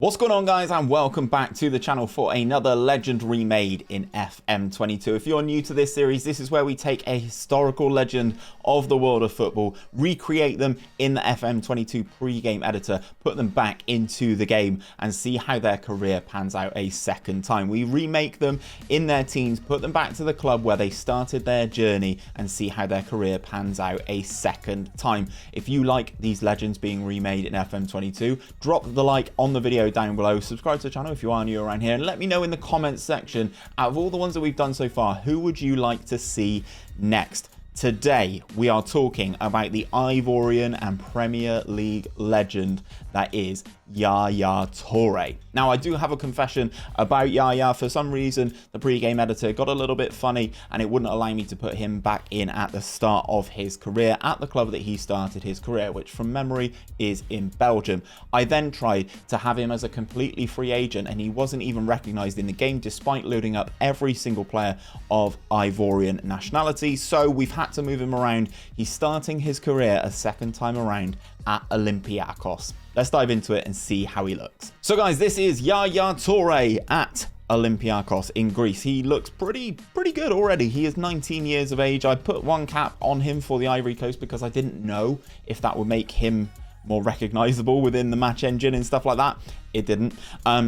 What's going on, guys, and welcome back to the channel for another legend remade in FM22. If you're new to this series, this is where we take a historical legend of the world of football, recreate them in the FM22 pre-game editor, put them back into the game and see how their career pans out a second time. We remake them in their teams, put them back to the club where they started their journey and see how their career pans out a second time. If you like these legends being remade in FM22, drop the like on the video down below, subscribe to the channel if you are new around here, and let me know in the comments section, out of all the ones that we've done so far, who would you like to see next? Today we are talking about the Ivorian and Premier League legend that is Yaya Toure. Now, I do have a confession about Yaya. For some reason, the pre-game editor got a little bit funny and it wouldn't allow me to put him back in at the start of his career at the club that he started his career, which from memory is in Belgium. I then tried to have him as a completely free agent and he wasn't even recognized in the game despite loading up every single player of Ivorian nationality. So we've had to move him around. He's starting his career a second time around at Olympiacos. Let's dive into it and see how he looks. So guys, this is Yaya Toure at Olympiacos in Greece. He looks pretty good already. He is 19 years of age. I put one cap on him for the Ivory Coast because I didn't know if that would make him more recognizable within the match engine and stuff like that. It didn't.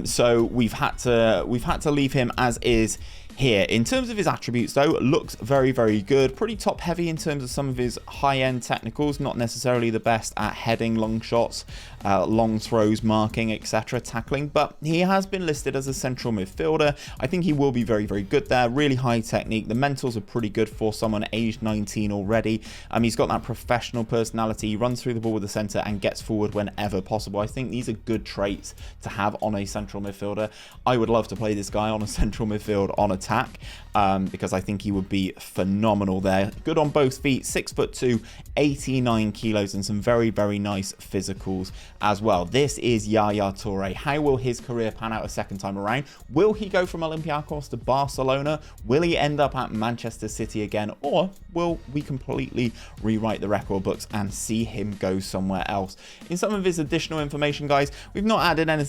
So we've had to leave him as is here. In terms of his attributes though, looks very good, pretty top heavy in terms of some of his high-end technicals, not necessarily the best at heading long shots, long throws, marking, etc., tackling, but he has been listed as a central midfielder. I think he will be very good there. Really high technique. The mentals are pretty good for someone aged 19 already. He's got that professional personality. He runs through the ball with the centre and gets forward whenever possible. I think these are good traits to have on a central midfielder. I would love to play this guy on a central midfield on attack, because I think he would be phenomenal there. Good on both feet, 6'2", 89 kilos, and some very nice physicals as well. This is Yaya Toure. How will his career pan out a second time around? Will he go from Olympiacos to Barcelona? Will he end up at Manchester City again? Or will we completely rewrite the record books and see him go somewhere else? In some of his additional information, guys, we've not added anything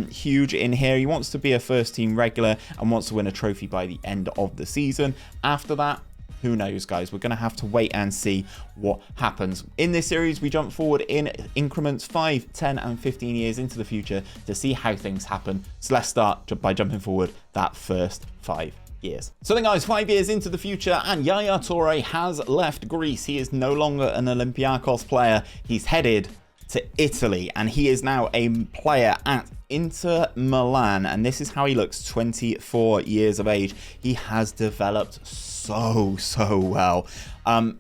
huge in here. He wants to be a first team regular and wants to win a trophy by the end of the season. After that, who knows, guys? We're going to have to wait and see what happens. In this series, we jump forward in increments 5, 10, and 15 years into the future to see how things happen. So let's start by jumping forward that first 5 years. So then, guys, 5 years into the future, and Yaya Toure has left Greece. He is no longer an Olympiacos player. He's headed to Italy, and he is now a player at Inter Milan, and this is how he looks, 24 years of age. He has developed so well.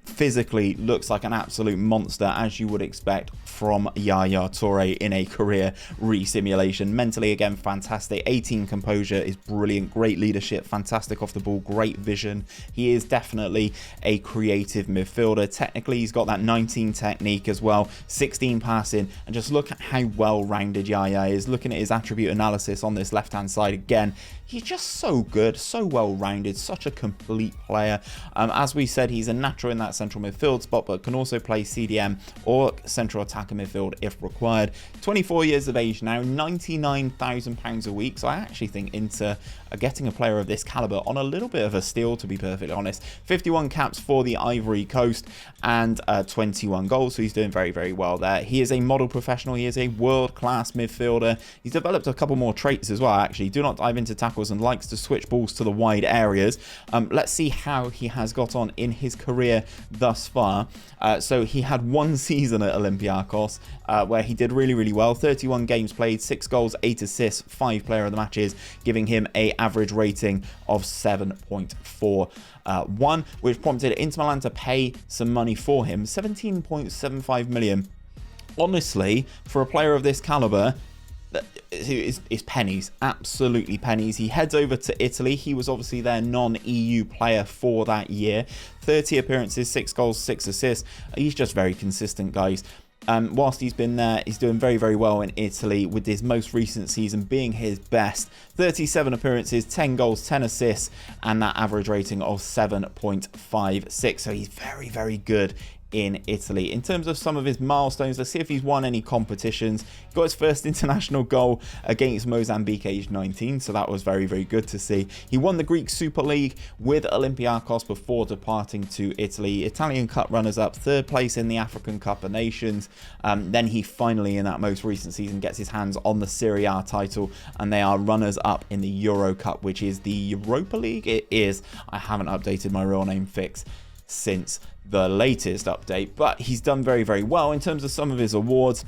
Physically looks like an absolute monster, as you would expect from Yaya Toure in a career re-simulation. Mentally, again, fantastic. 18 composure is brilliant. Great leadership, fantastic off the ball, great vision. He is definitely a creative midfielder. Technically, he's got that 19 technique as well, 16 passing, and just look at how well-rounded Yaya is. Looking at his attribute analysis on this left-hand side again, he's just so good, so well-rounded, such a complete player. As we said, he's a natural in that central midfield spot, but can also play CDM or central attacker midfield if required. 24 years of age now, £99,000 a week. So I actually think Inter are getting a player of this caliber on a little bit of a steal, to be perfectly honest. 51 caps for the Ivory Coast and 21 goals. So he's doing very well there. He is a model professional. He is a world-class midfielder. He's developed a couple more traits as well, actually. Do not dive into tackles and likes to switch balls to the wide areas. Let's see how he has got on in his career thus far. So he had one season at Olympiacos where he did really well. 31 games played, 6 goals, 8 assists, 5 player of the matches, giving him a average rating of 7.41, which prompted Inter Milan to pay some money for him, 17.75 million. Honestly, for a player of this caliber, is pennies, absolutely pennies. He heads over to Italy. He was obviously their non-EU player for that year. 30 appearances, 6 goals, 6 assists. He's just very consistent, guys. Whilst he's been there, he's doing very well in Italy, with his most recent season being his best. 37 appearances, 10 goals, 10 assists, and that average rating of 7.56. So he's very good in Italy. In terms of some of his milestones, let's see if he's won any competitions. He got his first international goal against Mozambique aged 19, so that was very, very good to see. He won the Greek Super League with Olympiacos before departing to Italy. Italian Cup runners-up, third place in the African Cup of Nations. Then he finally, in that most recent season, gets his hands on the Serie A title, and they are runners-up in the Euro Cup, which is the Europa League. It is. I haven't updated my real name fix since the latest update, but he's done very, very well in terms of some of his awards.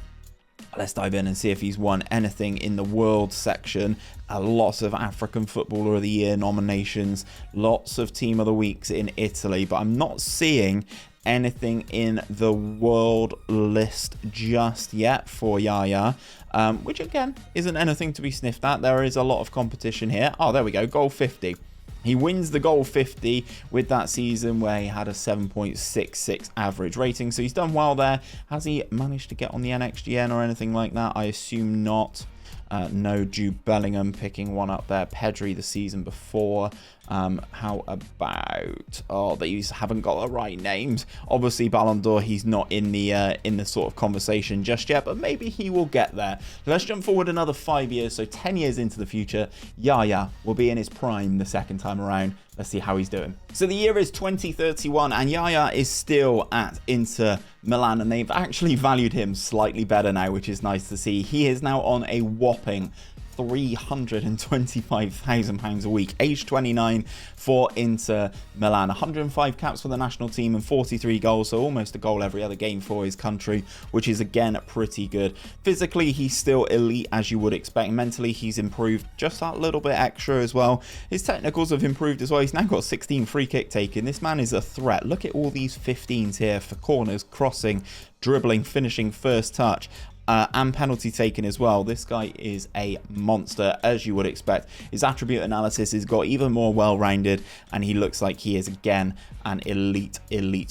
Let's dive in and see if he's won anything in the world section. Lots of African Footballer of the Year nominations, lots of Team of the Weeks in Italy, but I'm not seeing anything in the world list just yet for Yaya, which again isn't anything to be sniffed at. There is a lot of competition here. Oh, there we go, goal 50. He wins the goal 50 with that season where he had a 7.66 average rating. So he's done well there. Has he managed to get on the NXGN or anything like that? I assume not. No, Jude Bellingham picking one up there. Pedri the season before. How about... Oh, these haven't got the right names. Obviously, Ballon d'Or, he's not in the sort of conversation just yet, but maybe he will get there. Let's jump forward another 5 years, so 10 years into the future. Yaya will be in his prime the second time around. Let's see how he's doing. So the year is 2031, and Yaya is still at Inter Milan, and they've actually valued him slightly better now, which is nice to see. He is now on a whopping £325,000 a week, age 29 for Inter Milan. 105 caps for the national team and 43 goals, so almost a goal every other game for his country, which is again pretty good. Physically, he's still elite as you would expect. Mentally, he's improved just that little bit extra as well. His technicals have improved as well. He's now got 16 free kick taken. This man is a threat. Look at all these 15s here for corners, crossing, dribbling, finishing, first touch. And penalty taken as well. This guy is a monster, as you would expect. His attribute analysis has got even more well-rounded, and he looks like he is again an elite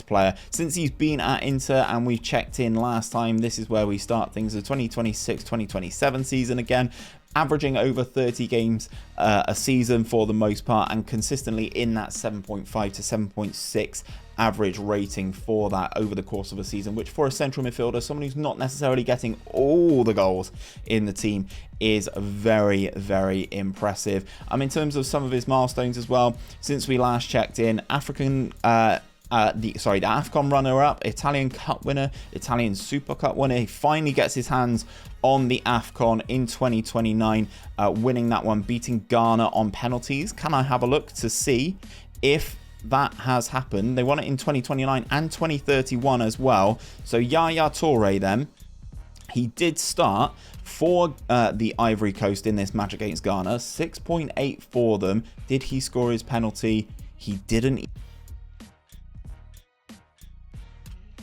player. Since he's been at Inter and we checked in last time, this is where we start things, the 2026-2027 season again, averaging over 30 games a season for the most part, and consistently in that 7.5 to 7.6 average rating for that over the course of a season, which for a central midfielder, someone who's not necessarily getting all the goals in the team, is very, very impressive. In terms of some of his milestones as well, since we last checked in, the AFCON runner-up, Italian Cup winner, Italian Super Cup winner. He finally gets his hands on the AFCON in 2029, winning that one, beating Ghana on penalties. Can I have a look to see if that has happened? They won it in 2029 and 2031 as well. So Yaya Toure then, he did start for the Ivory Coast in this match against Ghana. 6.8 for them. Did he score his penalty? He didn't.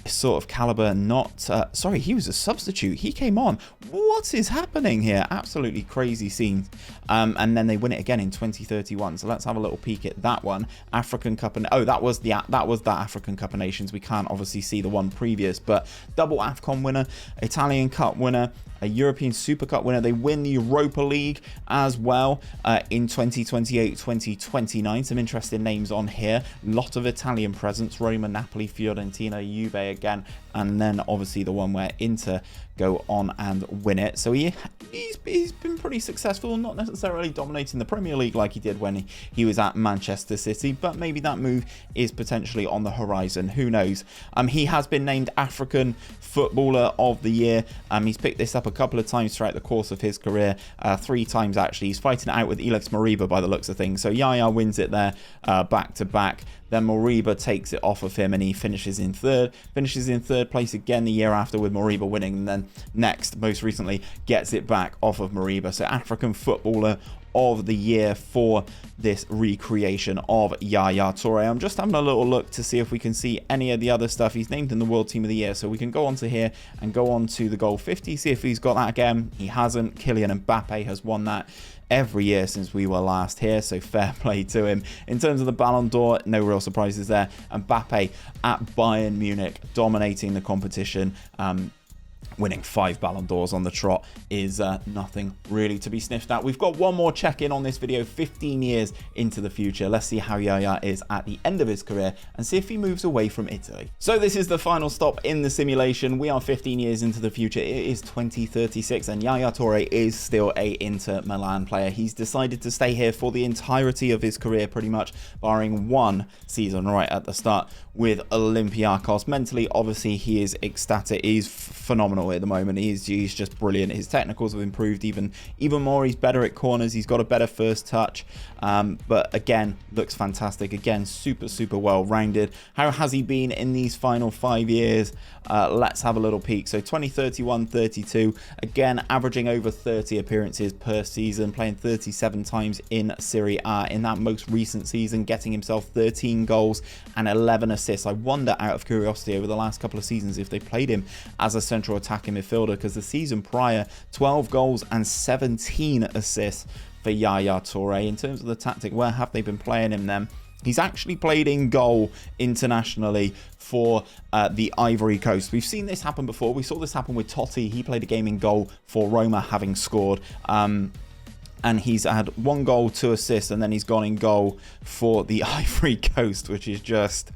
Sort of caliber, not sorry, he was a substitute. He came on. What is happening here? Absolutely crazy scenes. And then they win it again in 2031. So let's have a little peek at that one. African Cup, and oh, that was that African Cup of Nations. We can't obviously see the one previous, but double AFCON winner, Italian Cup winner, a European Super Cup winner. They win the Europa League as well in 2028-2029. Some interesting names on here. Lot of Italian presence: Roma, Napoli, Fiorentina, Juve again, and then obviously the one where Inter go on and win it. So he's been pretty successful, not necessarily dominating the Premier League like he did when he was at Manchester City, but maybe that move is potentially on the horizon. Who knows? He has been named African Footballer of the Year. He's picked this up a couple of times throughout the course of his career, 3 times actually. He's fighting it out with Elex Moriba by the looks of things. So Yaya wins it there back to back. Then Moriba takes it off of him and he finishes in third place again the year after with Moriba winning, and then next, most recently, gets it back off of Moriba. So African Footballer of the Year for this recreation of Yaya Toure. I'm just having a little look to see if we can see any of the other stuff. He's named in the World Team of the Year, so we can go on to here and go on to the goal 50, see if he's got that again. He hasn't. Kylian Mbappe has won that every year since we were last here, so fair play to him. In terms of the Ballon d'Or, no real surprises there. Mbappe at Bayern Munich, dominating the competition. winning 5 Ballon d'Ors on the trot is nothing really to be sniffed at. We've got one more check-in on this video, 15 years into the future. Let's see how Yaya is at the end of his career and see if he moves away from Italy. So this is the final stop in the simulation. We are 15 years into the future. It is 2036 and Yaya Toure is still a Inter Milan player. He's decided to stay here for the entirety of his career, pretty much, barring one season right at the start with Olympiacos. Mentally, obviously, he is ecstatic. He's phenomenal at the moment. He's just brilliant. His technicals have improved even more. He's better at corners. He's got a better first touch. But again, looks fantastic. Again, super well rounded. How has he been in these final 5 years? Let's have a little peek. So 2031-32, again averaging over 30 appearances per season, playing 37 times in Serie A in that most recent season, getting himself 13 goals and 11 assists. I wonder, out of curiosity, over the last couple of seasons if they played him as a central attacking midfielder, because the season prior, 12 goals and 17 assists for Yaya Toure. In terms of the tactic, where have they been playing him then? He's actually played in goal internationally for the Ivory Coast. We've seen this happen before. We saw this happen with Totti. He played a game in goal for Roma, having scored. And he's had 1 goal, 2 assists, and then he's gone in goal for the Ivory Coast, which is just...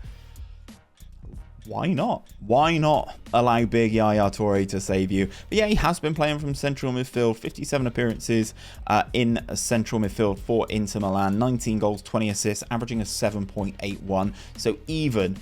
why not? Why not allow big Yaya Toure to save you? But yeah, he has been playing from central midfield, 57 appearances in central midfield for Inter Milan, 19 goals, 20 assists, averaging a 7.81. So even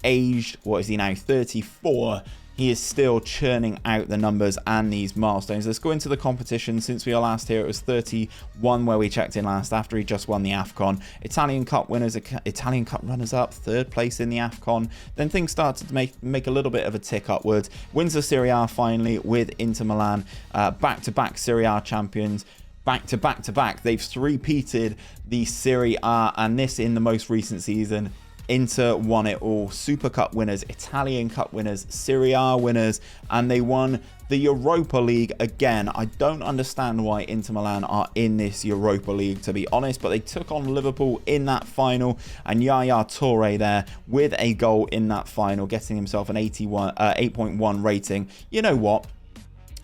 aged, what is he now, 34, he is still churning out the numbers and these milestones. Let's go into the competition. Since we were last here, it was 31 where we checked in last after he just won the AFCON. Italian Cup winners, Italian Cup runners-up, 3rd place in the AFCON. Then things started to make a little bit of a tick upwards. Wins the Serie A finally with Inter Milan, back-to-back Serie A champions. Back-to-back. They've three-peated the Serie A, and this in the most recent season. Inter won it all. Super Cup winners, Italian Cup winners, Serie A winners, and they won the Europa League again. I don't understand why Inter Milan are in this Europa League, to be honest, but they took on Liverpool in that final, and Yaya Toure there with a goal in that final, getting himself an 8.1 rating. You know what?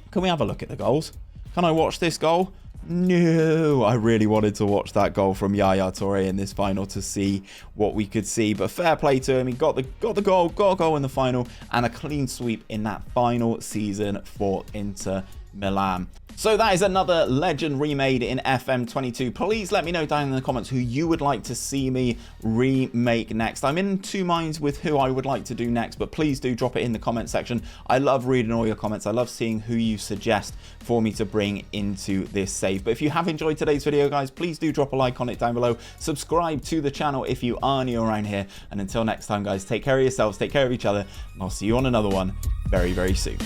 Can we have a look at the goals? Can I watch this goal? No, I really wanted to watch that goal from Yaya Toure in this final to see what we could see, but fair play to him. He got the goal, got a goal in the final, and a clean sweep in that final season for Inter Milan. So that is another legend remade in FM22. Please let me know down in the comments who you would like to see me remake next. I'm in 2 minds with who I would like to do next, but please do drop it in the comment section. I love reading all your comments. I love seeing who you suggest for me to bring into this save. But if you have enjoyed today's video, guys, please do drop a like on it down below. Subscribe to the channel if you are new around here. And until next time, guys, take care of yourselves, take care of each other, and I'll see you on another one very, very soon.